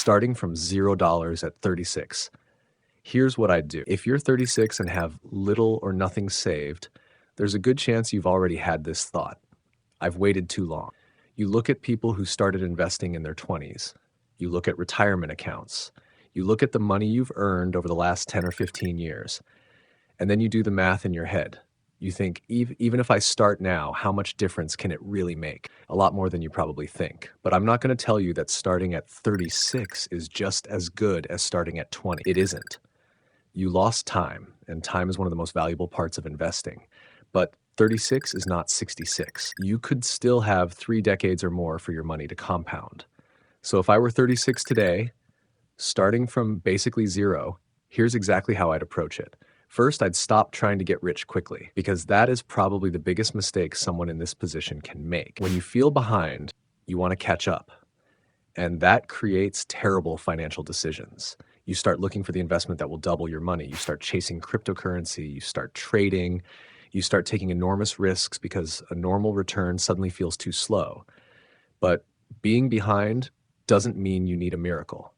starting from $0 at 36. Here's what I'd do. If you're 36 and have little or nothing saved, there's a good chance you've already had this thought. I've waited too long. You look at people who started investing in their 20s. You look at retirement accounts. You look at the money you've earned over the last 10 or 15 years. And then you do the math in your head. You think, even if I start now, how much difference can it really make? A lot more than you probably think. But I'm not going to tell you that starting at 36 is just as good as starting at 20. It isn't. You lost time, and time is one of the most valuable parts of investing. But 36 is not 66. You could still have 3 decades or more for your money to compound. So if I were 36 today, starting from basically zero, here's exactly how I'd approach it. First, I'd stop trying to get rich quickly, because that is probably the biggest mistake someone in this position can make. When you feel behind, you want to catch up. And that creates terrible financial decisions. You start looking for the investment that will double your money. You start chasing cryptocurrency. You start trading. You start taking enormous risks because a normal return suddenly feels too slow. But being behind doesn't mean you need a miracle.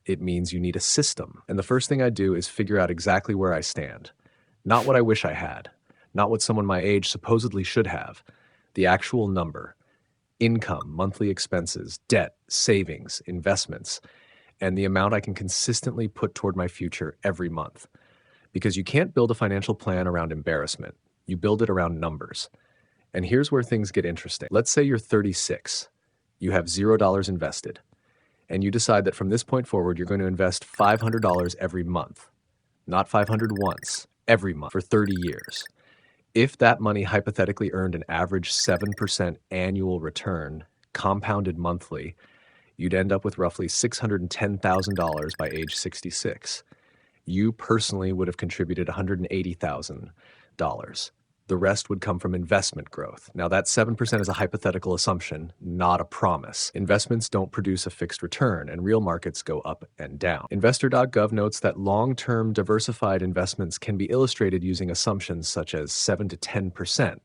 It means you need a system. And the first thing I do is figure out exactly where I stand. Not what I wish I had. Not what someone my age supposedly should have. The actual number. Income, monthly expenses, debt, savings, investments, and the amount I can consistently put toward my future every month. Because you can't build a financial plan around embarrassment. You build it around numbers. And here's where things get interesting. Let's say you're 36. You have $0 invested. And you decide that from this point forward, you're going to invest $500 every month. Not 500 once, every month for 30 years. If that money hypothetically earned an average 7% annual return, compounded monthly, you'd end up with roughly $610,000 by age 66. You personally would have contributed $180,000. The rest would come from investment growth. Now, that 7% is a hypothetical assumption, not a promise. Investments don't produce a fixed return, and real markets go up and down. Investor.gov notes that long-term diversified investments can be illustrated using assumptions such as 7 to 10%,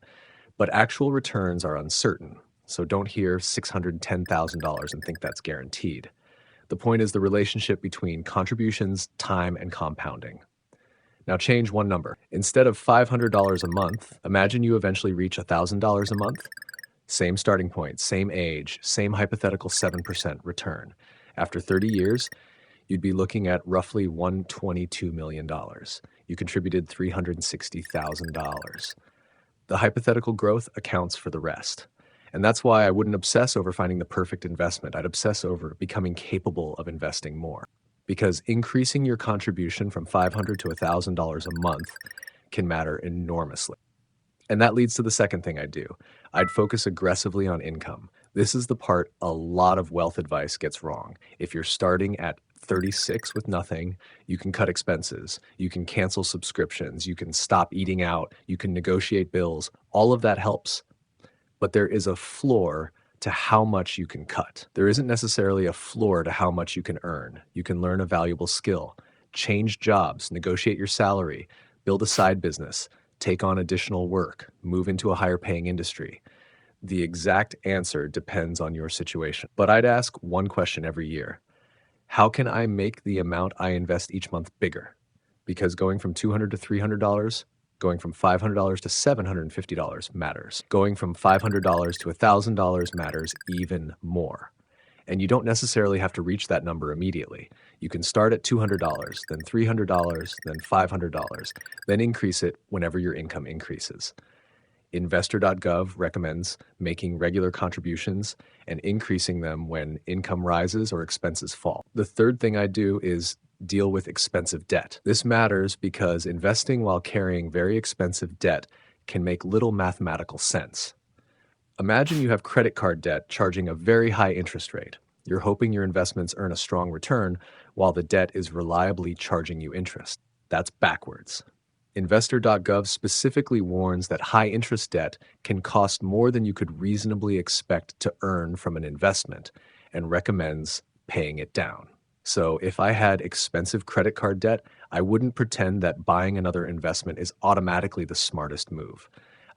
but actual returns are uncertain. So don't hear $610,000 and think that's guaranteed. The point is the relationship between contributions, time, and compounding. Now change one number. Instead of $500 a month, imagine you eventually reach $1,000 a month. Same starting point, same age, same hypothetical 7% return. After 30 years, you'd be looking at roughly $122 million. You contributed $360,000. The hypothetical growth accounts for the rest. And that's why I wouldn't obsess over finding the perfect investment. I'd obsess over becoming capable of investing more. Because increasing your contribution from $500 to $1,000 a month can matter enormously. And that leads to the second thing I do. I'd focus aggressively on income. This is the part a lot of wealth advice gets wrong. If you're starting at 36 with nothing, you can cut expenses, you can cancel subscriptions, you can stop eating out, you can negotiate bills. All of that helps. But there is a floor to how much you can cut. There isn't necessarily a floor to how much you can earn. You can learn a valuable skill, change jobs, negotiate your salary, build a side business, take on additional work, move into a higher paying industry. The exact answer depends on your situation. But I'd ask one question every year. How can I make the amount I invest each month bigger? Because going from $200 to $300, going from $500 to $750 matters. Going from $500 to $1,000 matters even more. And you don't necessarily have to reach that number immediately. You can start at $200, then $300, then $500, then increase it whenever your income increases. Investor.gov recommends making regular contributions and increasing them when income rises or expenses fall. The third thing I do is deal with expensive debt. This matters because investing while carrying very expensive debt can make little mathematical sense. Imagine you have credit card debt charging a very high interest rate. You're hoping your investments earn a strong return while the debt is reliably charging you interest. That's backwards. Investor.gov specifically warns that high interest debt can cost more than you could reasonably expect to earn from an investment and recommends paying it down. So if I had expensive credit card debt, I wouldn't pretend that buying another investment is automatically the smartest move.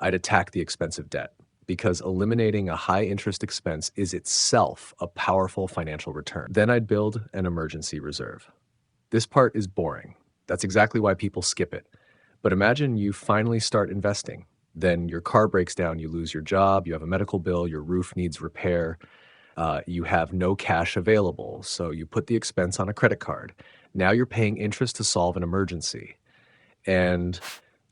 I'd attack the expensive debt. because eliminating a high interest expense is itself a powerful financial return. Then I'd build an emergency reserve. This part is boring. That's exactly why people skip it. But imagine you finally start investing. Then your car breaks down, you lose your job, you have a medical bill, your roof needs repair, you have no cash available, so you put the expense on a credit card. Now you're paying interest to solve an emergency. And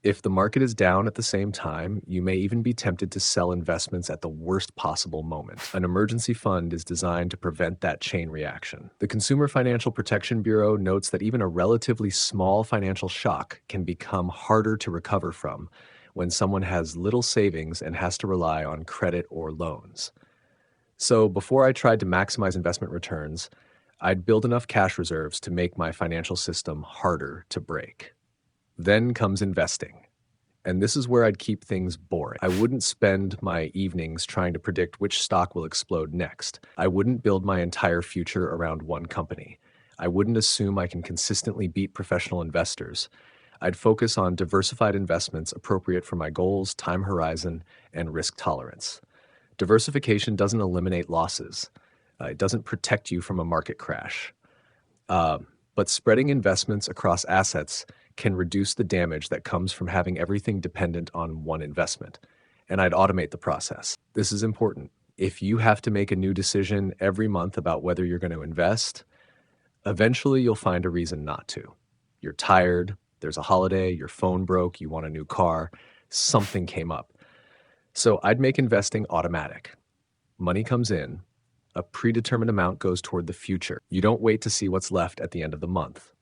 if the market is down at the same time, you may even be tempted to sell investments at the worst possible moment. An emergency fund is designed to prevent that chain reaction. The Consumer Financial Protection Bureau notes that even a relatively small financial shock can become harder to recover from when someone has little savings and has to rely on credit or loans. So before I tried to maximize investment returns, I'd build enough cash reserves to make my financial system harder to break. Then comes investing. And this is where I'd keep things boring. I wouldn't spend my evenings trying to predict which stock will explode next. I wouldn't build my entire future around one company. I wouldn't assume I can consistently beat professional investors. I'd focus on diversified investments appropriate for my goals, time horizon, and risk tolerance. Diversification doesn't eliminate losses. It doesn't protect you from a market crash. But spreading investments across assets can reduce the damage that comes from having everything dependent on one investment. And I'd automate the process. This is important. If you have to make a new decision every month about whether you're going to invest, eventually you'll find a reason not to. You're tired, there's a holiday, your phone broke, you want a new car, something came up. So I'd make investing automatic. Money comes in, a predetermined amount goes toward the future. You don't wait to see what's left at the end of the month,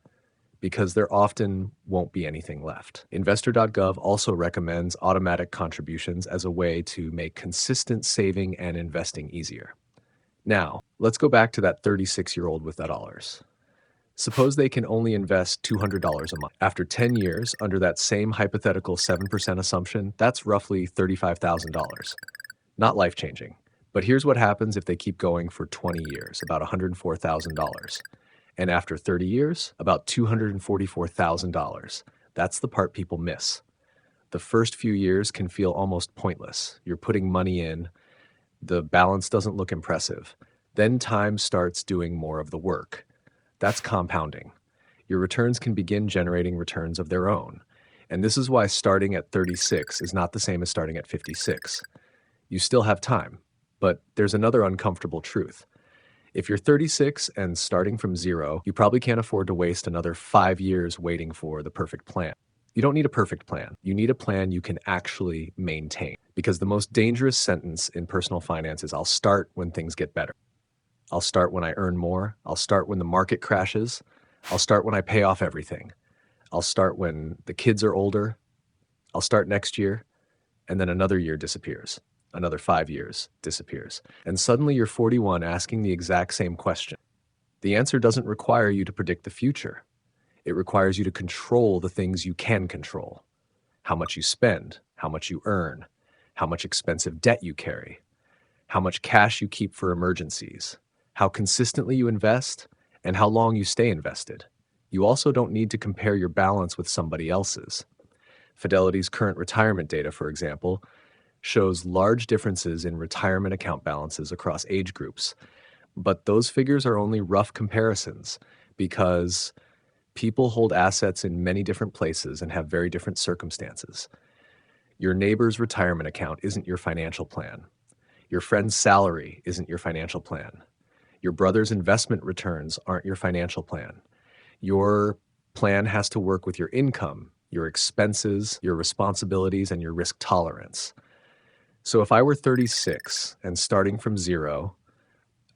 because there often won't be anything left. Investor.gov also recommends automatic contributions as a way to make consistent saving and investing easier. Now, let's go back to that 36-year-old with that dollars. Suppose they can only invest $200 a month. After 10 years, under that same hypothetical 7% assumption, that's roughly $35,000. Not life-changing. But here's what happens if they keep going for 20 years, about $104,000. And after 30 years, about $244,000. That's the part people miss. The first few years can feel almost pointless. You're putting money in, the balance doesn't look impressive. Then time starts doing more of the work. That's compounding. Your returns can begin generating returns of their own. And this is why starting at 36 is not the same as starting at 56. You still have time, but there's another uncomfortable truth. If you're 36 and starting from zero, you probably can't afford to waste another 5 years waiting for the perfect plan. You don't need a perfect plan. You need a plan you can actually maintain. Because the most dangerous sentence in personal finance is, I'll start when things get better. I'll start when I earn more. I'll start when the market crashes. I'll start when I pay off everything. I'll start when the kids are older. I'll start next year. And then another year disappears. Another 5 years disappears. And suddenly you're 41 asking the exact same question. The answer doesn't require you to predict the future. It requires you to control the things you can control. How much you spend, how much you earn, how much expensive debt you carry, how much cash you keep for emergencies, how consistently you invest, and how long you stay invested. You also don't need to compare your balance with somebody else's. Fidelity's current retirement data, for example, shows large differences in retirement account balances across age groups. But those figures are only rough comparisons because people hold assets in many different places and have very different circumstances. Your neighbor's retirement account isn't your financial plan. Your friend's salary isn't your financial plan. Your brother's investment returns aren't your financial plan. Your plan has to work with your income, your expenses, your responsibilities, and your risk tolerance. So if I were 36 and starting from zero,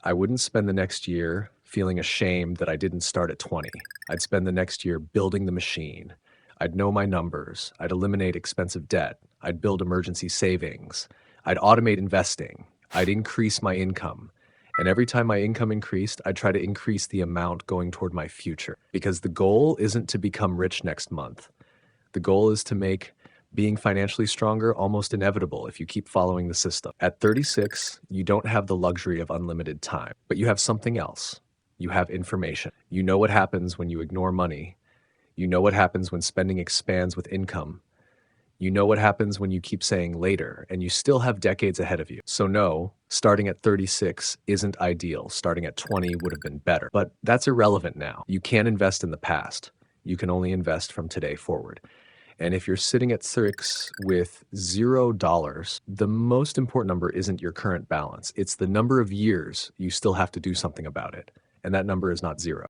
I wouldn't spend the next year feeling ashamed that I didn't start at 20. I'd spend the next year building the machine. I'd know my numbers. I'd eliminate expensive debt. I'd build emergency savings. I'd automate investing. I'd increase my income. And every time my income increased, I'd try to increase the amount going toward my future. Because the goal isn't to become rich next month. The goal is to make being financially stronger almost inevitable if you keep following the system. At 36, you don't have the luxury of unlimited time, but you have something else. You have information. You know what happens when you ignore money. You know what happens when spending expands with income. You know what happens when you keep saying later, and you still have decades ahead of you. So no, starting at 36 isn't ideal. Starting at 20 would have been better. But that's irrelevant now. You can't invest in the past. You can only invest from today forward. And if you're sitting at 6 with $0, the most important number isn't your current balance. It's the number of years you still have to do something about it. And that number is not zero.